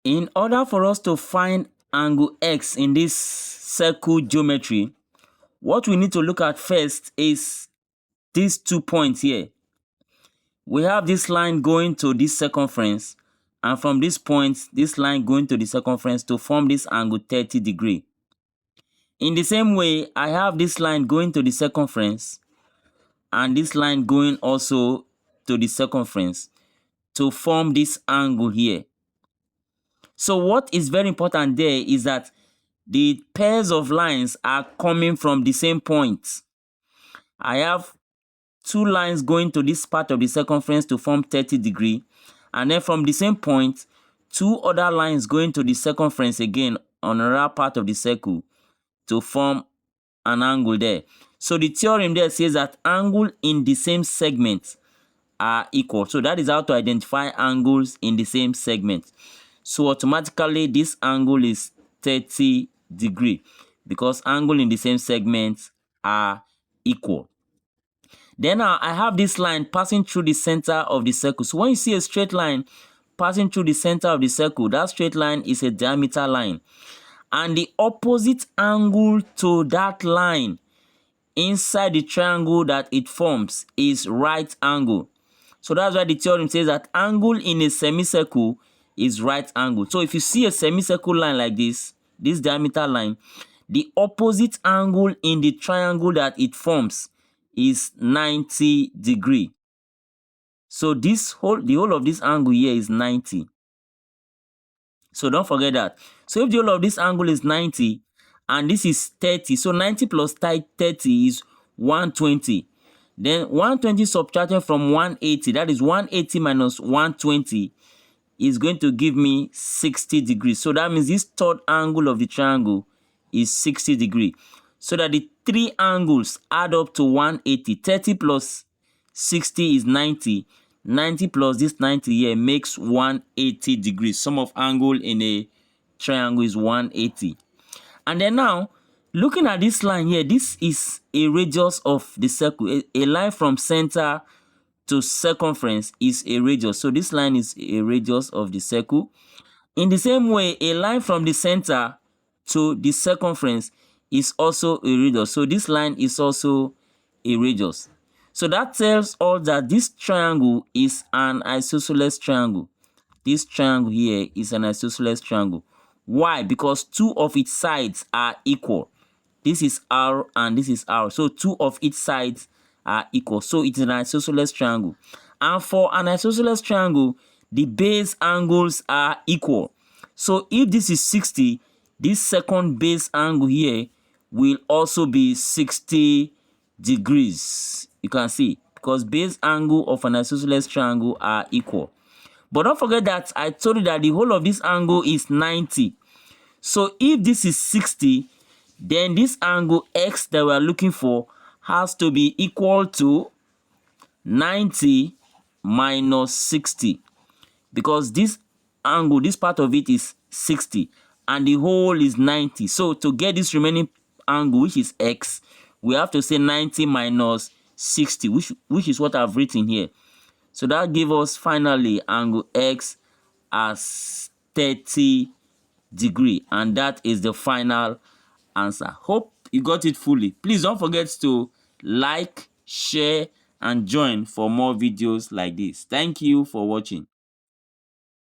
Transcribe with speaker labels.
Speaker 1: In order for us to find angle X in this circle geometry, what we need to look at first is these 2 points here. We have this line going to this circumference, and from this point, this line going to the circumference to form this angle 30 degree. In the same way, I have this line going to the circumference and this line going also to the circumference to form this angle here. So what is very important there is that the pairs of lines are coming from the same point. I have 2 lines going to this part of the circumference to form 30 degree, and then from the same point, 2 other lines going to the circumference again on another part of the circle to form an angle there. So the theorem there says that angle in the same segment are equal. So that is how to identify angles in the same segment. So automatically this angle is 30 degree because angle in the same segment are equal. Then now I have this line passing through the center of the circle. So when you see a straight line passing through the center of the circle, that straight line is a diameter line. And the opposite angle to that line inside the triangle that it forms is right angle. So that's why the theorem says that angle in a semicircle is right angle. So if you see a semicircle line like this diameter line, the opposite angle in the triangle that it forms is 90 degree. So the whole of this angle here is 90. So don't forget that. So if the whole of this angle is 90 and this is 30, so 90 plus 30 is 120. Then 120 subtracted from 180, that is 180 minus 120 is going to give me 60 degrees. So that means this third angle of the triangle is 60 degrees. So that the 3 angles add up to 180. 30 plus 60 is 90. 90 plus this 90 here makes 180 degrees. Sum of angle in a triangle is 180. And then now, looking at this line here, this is a radius of the circle. A line from center to circumference is a radius. So this line is a radius of the circle. In the same way, a line from the center to the circumference is also a radius. So this line is also a radius. So that tells us that this triangle is an isosceles triangle. This triangle here is an isosceles triangle. Why? Because 2 of its sides are equal. This is R and this is R. So 2 of its sides are equal. So it is an isosceles triangle. And for an isosceles triangle, the base angles are equal. So if this is 60, this second base angle here will also be 60 degrees. You can see, because base angle of an isosceles triangle are equal. But don't forget that I told you that the whole of this angle is 90. So if this is 60, then this angle X that we are looking for has to be equal to 90 minus 60. Because this angle, this part of it is 60 and the whole is 90. So to get this remaining angle, which is X, we have to say 90 minus 60, which is what I've written here. So that gives us finally angle X as 30 degree, and that is the final answer. Hope you got it fully. Please don't forget to like, share and join for more videos like this. Thank you for watching.